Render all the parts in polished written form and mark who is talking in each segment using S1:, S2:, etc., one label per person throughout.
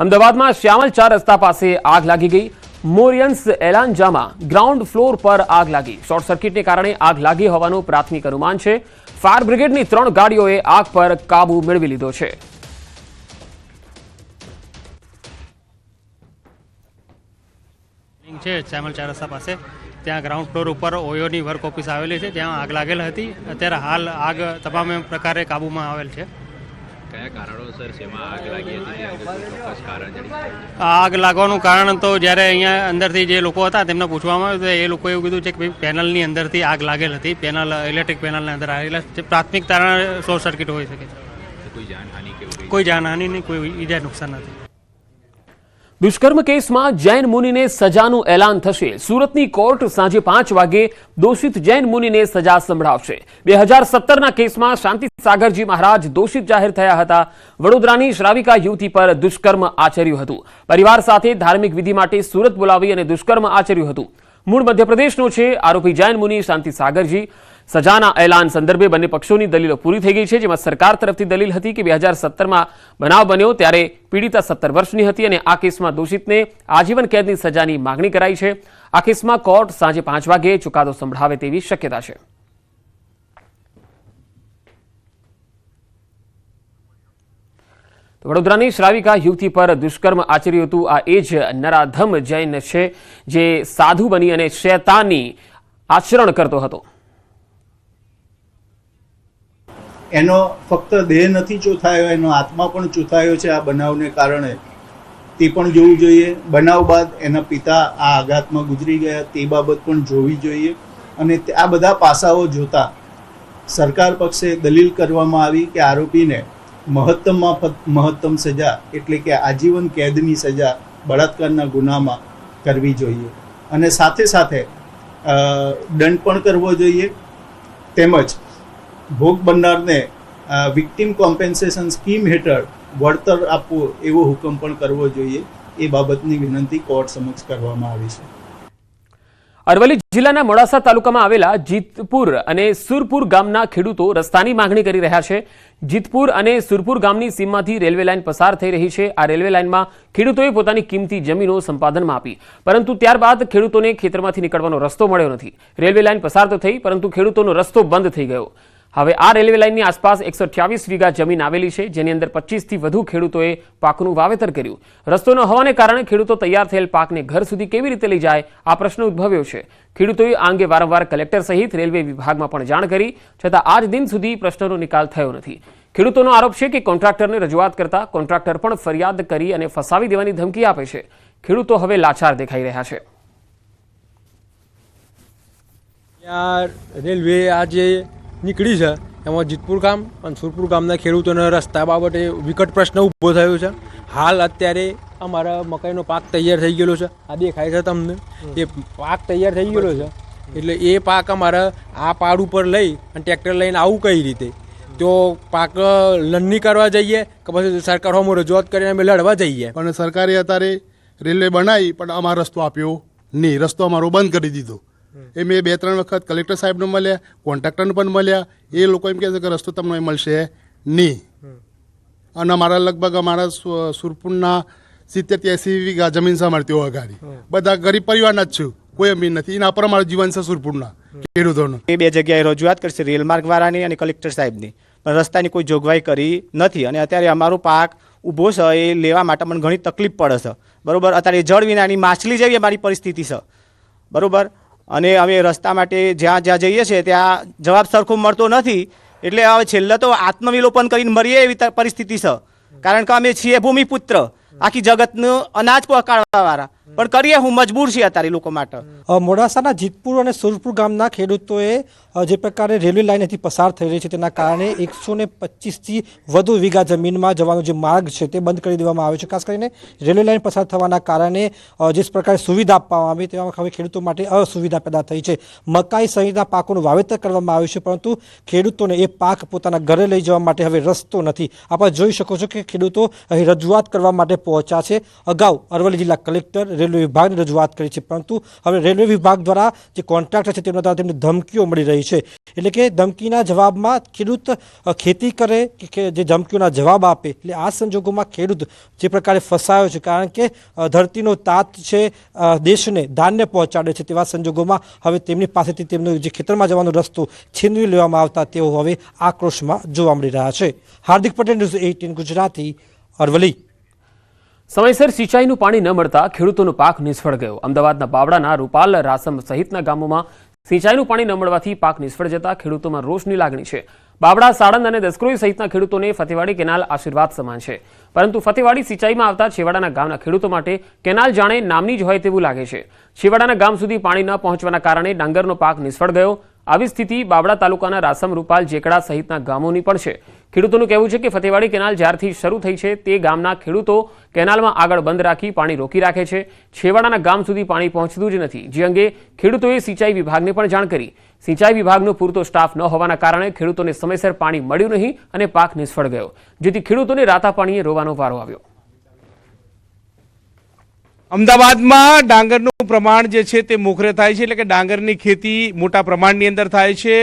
S1: અમદાવાદમાં શ્યામલ 4 રસ્તા પાસે આગ લાગી ગઈ। મોરિયન્સ એલાન્જામાં ગ્રાઉન્ડ ફ્લોર પર આગ લાગી। શોર્ટ સર્કિટને કારણે આગ લાગી હોવાનું પ્રાથમિક અનુમાન છે। ફાયર બ્રિગેડની 3 ગાડીઓએ આગ પર કાબુ મેળવી લીધો છે।
S2: શ્યામલ 4 રસ્તા પાસે ત્યાં ગ્રાઉન્ડ ફ્લોર ઉપર ઓયોની વર્ક ઓફિસ આવેલી છે, ત્યાં આગ લાગેલ હતી। અત્યારે હાલ આગ તમામ પ્રકારે કાબૂમાં આવેલ છે।
S3: કયા કારણોસર શેમાં આગ લાગી હતી? ચોક્કસ કારણ જણાવો।
S2: આગ લાગવાનું કારણ તો જ્યારે અહીંયા અંદરથી જે લોકો હતા તેમને પૂછવામાં આવ્યું તો એ લોકોએ એવું કીધું છે કે પેનલની અંદરથી આગ લાગેલ હતી। પેનલ ઇલેક્ટ્રિક પેનલની અંદર આવેલા પ્રાથમિક કારણ શોર્ટ સર્કિટ હોઈ શકે છે।
S3: કોઈ જાનહાનિ કે
S2: કોઈ જાનહાનિ નહીં, કોઈ ઈજા નુકસાન નથી।
S1: દુષ્કર્મ કેસમાં જૈન મુનિને સજાનું એલાન થશે। સુરતની કોર્ટ સાંજે 5 વાગે દોષિત જૈન મુનિને સજા સંભળાવશે। 2017ના કેસમાં શાંતિ સાગરજી મહારાજ દોષિત જાહેર થયા હતા। વડોદરાની શ્રાવિકા યુવતી પર દુષ્કર્મ આચર્યું હતું। પરિવાર સાથે ધાર્મિક વિધિ માટે સુરત બોલાવી અને દુષ્કર્મ આચર્યું હતું। મૂળ મધ્યપ્રદેશનો છે આરોપી જૈન મુનિ શાંતિ સાગરજી। સજાના એલાન સંદર્ભે બંને પક્ષોની દલીલો પૂરી થઈ ગઈ છે, જેમાં સરકાર તરફથી દલીલ હતી કે 2017માં બનાવ બન્યો ત્યારે પીડિતા 17 વર્ષની હતી અને આ કેસમાં દોષિતને આજીવન કેદની સજાની માંગણી કરાઈ છે। આ કેસમાં કોર્ટ સાંજે 5 વાગે ચુકાદો સંભળાવે તેવી શક્યતા છે। વડોદરાની શ્રાવિકા યુવતી પર દુષ્કર્મ આચર્યું હતું। આ એ જ નરાધમ જૈન છે જે સાધુ બની અને શૈતાની આચરણ કરતો હતો।
S4: એનો ફક્ત દેહ નથી ચૂથાયો, એનો આત્મા પણ ચૂથાયો છે આ બનાવને કારણે। તે પણ જોવું જોઈએ। બનાવ બાદ એના પિતા આ આઘાતમાં ગુજરી ગયા તે બાબત પણ જોવી જોઈએ। અને આ બધા પાસાઓ જોતા સરકાર પક્ષે દલીલ કરવામાં આવી કે આરોપીને મહત્તમમાં મહત્તમ સજા એટલે કે આજીવન કેદની સજા બળાત્કારના ગુનામાં કરવી જોઈએ અને સાથે સાથે દંડ પણ કરવો જોઈએ। તેમજ ભોગ બનનારને વિક્ટિમ કોમ્પેન્સેશન સ્કીમ હેઠળ વળતર આપવું એવો હુકમ પણ કરવો જોઈએ। એ બાબતની વિનંતી કોર્ટ સમક્ષ કરવામાં આવી છે।
S1: અરવલ્લી જિલ્લાના મોડાસા તાલુકામાં આવેલા જીતપુર અને સુરપુર ગામના ખેડૂતો રસ્તાની માંગણી કરી રહ્યા છે। જીતપુર અને સુરપુર ગામની સીમમાંથી રેલવે લાઇન પસાર થઈ રહી છે। આ રેલવે લાઇનમાં ખેડૂતોએ પોતાની કિંમતી જમીનો સંપાદનમાં આપી, પરંતુ ત્યારબાદ ખેડૂતોને ખેતરમાંથી નીકળવાનો રસ્તો મળ્યો નથી। રેલવે લાઇન પસાર તો થઈ, પરંતુ ખેડૂતોનો રસ્તો બંધ થઈ ગયો। હવે આ રેલવે લાઇનની આસપાસ 128 વીઘા જમીન આવેલી છે, જેની અંદર 25થી વધુ ખેડૂતોએ પાકનું વાવેતર કર્યું। રસ્તો ન હોવાને કારણે ખેડૂતો તૈયાર થયેલ પાકને ઘર સુધી કેવી રીતે લઈ જાય આ પ્રશ્ન ઉદ્ભવ્યો છે। ખેડૂતોએ આ અંગે વારંવાર કલેક્ટર સહિત રેલવે વિભાગમાં પણ જાણ કરી, છતાં આજ દિન સુધી પ્રશ્નનો નિકાલ થયો નથી। ખેડૂતોનો આરોપ છે કે કોન્ટ્રાક્ટરને રજૂઆત કરતા કોન્ટ્રાક્ટર પણ ફરિયાદ કરી અને ફસાવી દેવાની ધમકી આપે છે। ખેડૂતો હવે લાચાર દેખાઈ રહ્યા છે।
S5: રેલવે આજે નીકળી છે, એમાં જીતપુર ગામ અને સુરપુર ગામના ખેડૂતોના રસ્તા બાબતે વિકટ પ્રશ્ન ઊભો થયો છે। હાલ અત્યારે અમારા મકાઈનો પાક તૈયાર થઈ ગયેલો છે। આ દેખાય છે તમને, એ પાક તૈયાર થઈ ગયેલો છે, એટલે એ પાક અમારે આ પાડ ઉપર લઈ અને ટ્રેક્ટર લઈને આવું કઈ રીતે? તો પાક લણણી કરવા જઈએ કે પછી સરકાર હોમો રજૂઆત કરીને અમે લડવા જઈએ?
S6: પણ સરકારે અત્યારે રેલવે બનાવી પણ અમારો રસ્તો આપ્યો નહીં, રસ્તો અમારો બંધ કરી દીધો। એ મેં 2-3 વખત કલેક્ટર સાહેબને મળ્યા, કોન્ટ્રાક્ટરને પણ મળ્યા। એ લોકો એમ કહે છે કે રસ્તો તમને મળશે નહીં। અને અમારા લગભગ અમારા સુરપુરના 70-80 વીઘા જમીન છે અમારી તેઓ અગાડી, બધા ગરીબ પરિવારના જ છું, કોઈ અમીર નથી। એના પર અમારું જીવન છે સુરપુરના ખેડૂતોનું।
S7: એ 2 જગ્યાએ રજૂઆત કરશે, રેલમાર્ગ વાળાની અને કલેક્ટર સાહેબની, પણ રસ્તાની કોઈ જોગવાઈ કરી નથી। અને અત્યારે અમારો પાક ઊભો છે એ લેવા માટે મને ઘણી તકલીફ પડે છે, બરાબર। અત્યારે જળ વિનાની માછલી જેવી અમારી પરિસ્થિતિ છે, બરાબર। અને અમે રસ્તા માટે જ્યાં જ્યાં જઈએ છીએ ત્યાં જવાબ સરખો મળતો નથી, એટલે હવે છેલ્લે તો આત્મવિલોપન કરીને મરીએ એવી પરિસ્થિતિ છે। કારણ કે અમે છીએ ભૂમિપુત્ર, આખી જગતનું અનાજ પકાડવાવાળા, પણ કરીએ હું મજબૂર છીએ અત્યારે લોકો માટે।
S8: મોડાસાના જીતપુર અને સુરપુર ગામના ખેડૂતોએ જે પ્રકારે રેલવે લાઇનથી પસાર થઈ રહી છે તેના કારણે 125થી વધુ વીઘા જમીનમાં જવાનો જે માર્ગ છે તે બંધ કરી દેવામાં આવ્યો છે। ખાસ કરીને રેલવે લાઇન પસાર થવાના કારણે જે પ્રકારે સુવિધા આપવામાં આવી તેમાં હવે ખેડૂતો માટે અસુવિધા પેદા થઈ છે। મકાઈ સહિતના પાકોનું વાવેતર કરવામાં આવ્યું છે, પરંતુ ખેડૂતોને એ પાક પોતાના ઘરે લઈ જવા માટે હવે રસ્તો નથી। આપ જોઈ શકો છો કે ખેડૂતો અહીં રજૂઆત કરવા માટે પહોંચ્યા છે। અગાઉ અરવલ્લી જિલ્લા કલેક્ટર, રેલવે વિભાગને રજૂઆત કરી છે, પરંતુ હવે રેલવે વિભાગ દ્વારા જે કોન્ટ્રાક્ટર છે તેમના દ્વારા તેમને ધમકીઓ મળી રહી છે. એટલે કે ધમકીના જવાબમાં ખેડૂત ખેતી કરે કે જે ધમકીઓના જવાબ આપે, એટલે આ સંજોગોમાં ખેડૂત જે પ્રકારે ફસાયો છે, કારણ કે ધરતીનો તાત છે દેશને ધાન્ય પહોંચાડે છે, તેવા સંજોગોમાં હવે તેમની પાસેથી તેમનો જે ખેતરમાં જવાનો રસ્તો છીનવી લેવામાં આવતા તેઓ હવે આક્રોશમાં જોવા મળી રહ્યા છે. હાર્દિક પટેલ, ન્યૂઝ 18 ગુજરાતી, અરવલ્લી.
S1: સમયસર સિંચાઈનું પાણી ન મળતા ખેડૂતોનો પાક નિષ્ફળ ગયો. અમદાવાદના બાવળાના રૂપાલ, રાસમ સહિતના ગામોમાં સિંચાઈનું પાણી ન મળવાથી પાક નિષ્ફળ જતા ખેડૂતોમાં રોષની લાગણી છે. બાવળા, સાણંદ અને દસક્રોઈ સહિતના ખેડૂતોને ફતેવાડી કેનાલ આશીર્વાદ સમાન છે, પરંતુ ફતેવાડી સિંચાઈમાં આવતા છેવાડાના ગામના ખેડૂતો માટે કેનાલ જાણે નામની જ હોય તેવું લાગે છે. છેવાડાના ગામ સુધી પાણી ન પહોંચવાના કારણે ડાંગરનો પાક નિષ્ફળ ગયો. આવી સ્થિતિ બાવળા તાલુકાના રાસમ, રૂપાલ, જેકડા સહિતના ગામોની પણ છે. ખેડૂતોનું કહેવું છે કે ફતેવાડી કેનાલ જ્યારથી શરૂ થઈ છે તે ગામના ખેડૂતો કેનાલમાં આગળ બંધ રાખી પાણી રોકી રાખે છે. છેવાડાના ગામ સુધી પાણી પહોંચતું જ નથી, જે અંગે ખેડૂતોએ સિંચાઈ વિભાગને પણ જાણ કરી. સિંચાઈ વિભાગનો પૂરતો સ્ટાફ ન હોવાના કારણે ખેડૂતોને સમયસર પાણી મળ્યું નહીં અને પાક નિષ્ફળ ગયો, જેથી ખેડૂતોને રાતા પાણીએ રોવાનો વારો આવ્યો.
S9: અમદાવાદમાં ડાંગરનું પ્રમાણ જે છે તે મોખરે થાય છે, એટલે કે ડાંગરની ખેતી મોટા પ્રમાણની અંદર થાય છે.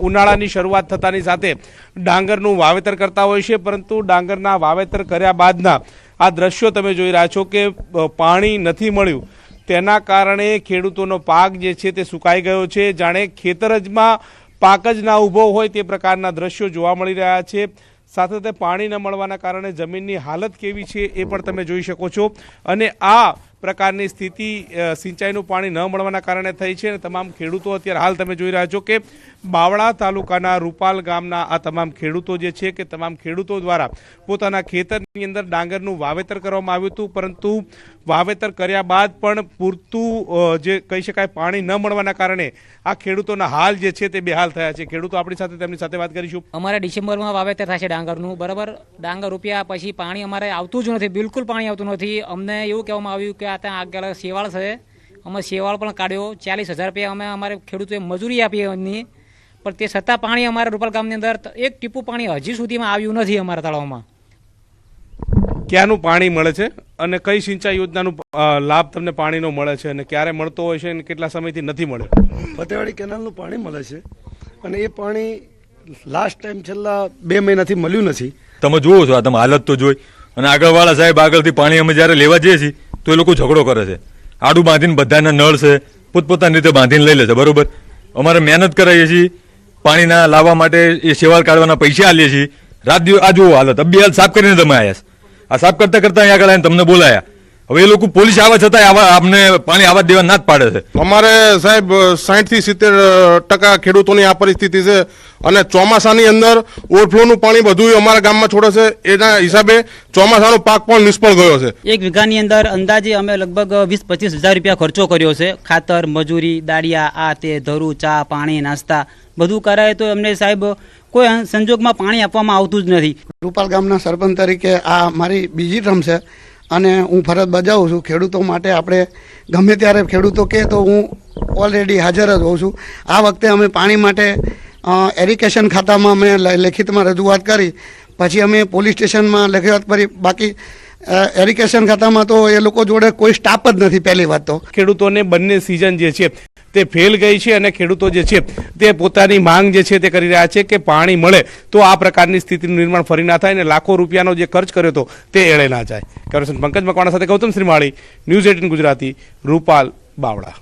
S9: ઉનાળાની શરૂઆત થતાની સાથે ડાંગરનું વાવેતર કરતા હોય છે, પરંતુ ડાંગરના વાવેતર કર્યા બાદના આ દ્રશ્યો તમે જોઈ રહ્યા છો કે પાણી નથી મળ્યું, તેના કારણે ખેડૂતોનો પાક જે છે તે સુકાઈ ગયો છે. જાણે ખેતર જમાં પાક જ ના ઊભો હોય તે પ્રકારના દ્રશ્યો જોવા મળી રહ્યા છે. સાથે સાથે પાણી ન મળવાના કારણે જમીનની હાલત કેવી છે એ પણ તમે જોઈ શકો છો. અને આ પ્રકારની સ્થિતિ સિંચાઈનું પાણી ન મળવાના કારણે થઈ છે. અને તમામ ખેડૂતો અત્યારે હાલ તમે જોઈ રહ્યા છો કે બાવળા તાલુકાના રૂપાલ ગામના આ તમામ ખેડૂતો જે છે કે તમામ ખેડૂતો દ્વારા પોતાના ખેતરની અંદર ડાંગરનું વાવેતર કરવામાં આવ્યું હતું, પરંતુ વાવેતર કર્યા બાદ પણ પૂરતું જે કહી શકાય પાણી ન મળવાના કારણે આ ખેડૂતોના હાલ જે છે તે બેહાલ થયા છે. ખેડૂતો આપણી સાથે તેમની સાથે વાત કરીશું.
S10: અમારે ડિસેમ્બરમાં વાવેતર થાય છે ડાંગરનું, બરાબર. ડાંગર રૂપિયા પછી પાણી અમારે આવતું જ નથી, બિલકુલ પાણી આવતું નથી. અમને એવું કહેવામાં આવ્યું કે આ ત્યાં આગળ શેવાળ છે, અમે શેવાળ પણ કાઢ્યો. 40,000 રૂપિયા અમે અમારે ખેડૂતોએ મજૂરી આપી એમની, પણ તે છતાં પાણી અમારા રૂપાલ ગામની અંદર એક ટીપું પાણી હજી સુધીમાં આવ્યું નથી અમારા તળાવમાં.
S9: ક્યાંનું પાણી મળે છે અને કઈ સિંચાઈ યોજનાનો લાભ તમને પાણીનો મળે છે અને ક્યારે મળતો હોય છે અને કેટલા સમયથી નથી મળે?
S11: ફતેવાડી કેનાલનું પાણી મળે છે અને એ પાણી લાસ્ટ ટાઈમ છેલ્લા 2 મહિનાથી મળ્યું નથી.
S12: તમે જુઓ છો, આ તમે હાલત તો જોઈ. અને આગળવાળા સાહેબ આગળથી પાણી અમે જ્યારે લેવા જઈએ છીએ તો એ લોકો ઝઘડો કરે છે. આડું બાંધીને બધાના નળ છે પોતપોતાની રીતે બાંધીને લઈ લે છે, બરોબર. અમારે મહેનત કરાવીએ છીએ પાણીના લાવવા માટે, એ સેવાળ કાઢવાના પૈસા આલીએ છીએ. રાત દિવસ આ જુઓ હાલત. અબી હાલ સાફ કરીને તમે આવ્યા. આ સાફ કરતા કરતા અહીંયા આગળ આવીને તમને બોલાયા. હવે એ લોકો પોલીસ આવવા છતાં અમને પાણી આવવા દેવા ના જ પાડે છે.
S6: અમારે સાહેબ 60 થી 70% ખેડૂતોની આ પરિસ્થિતિ છે. અને ચોમાસાની અંદર ઓવરફ્લોનું પાણી બધું અમારા ગામમાં છોડે છે. એના હિસાબે ચોમાસાનો પાક પણ નિષ્ફળ ગયો છે.
S10: 1 વીઘાની અંદર અંદાજે અમે લગભગ 20-25 હજાર રૂપિયા ખર્ચો કર્યો છે. ખાતર, મજૂરી, દાળિયા, આ તે, ધરું, ચા, પાણી, નાસ્તા બધું કરાય તો અમને સાહેબ કોઈ સંજોગમાં પાણી આપવામાં આવતું જ નથી.
S11: રૂપાલ ગામના સરપંચ તરીકે આ મારી બીજી ટર્મ છે અને હું ફરજ બજાવું છું. ખેડૂતો માટે આપણે ગમે ત્યારે ખેડૂતો કહે તો હું ઓલરેડી હાજર જ હોઉં છું. આ વખતે અમે પાણી માટે એરિગેશન ખાતામાં અમે લેખિતમાં રજૂઆત કરી, પછી અમે પોલીસ સ્ટેશનમાં રજૂઆત કરી. બાકી એરિગેશન ખાતામાં તો એ લોકો જોડે કોઈ સ્ટાફ જ નથી. પહેલી વાત તો
S9: ખેડૂતોને બંને સિઝન જે છે તે ફેલ ગઈ છે અને ખેડૂતો જે છે તે પોતાની માંગ જે છે તે કરી રહ્યા છે કે પાણી મળે તો આ પ્રકારની સ્થિતિનું નિર્માણ ફરી ના થાય અને લાખો રૂપિયાનો જે ખર્ચ કર્યો હતો તે એળે ના જાય. કેમેરામેન પંકજ મકવાણા સાથે ગૌતમ શ્રીમાળી, ન્યૂઝ 18 ગુજરાતી, રૂપાલ, બાવળા.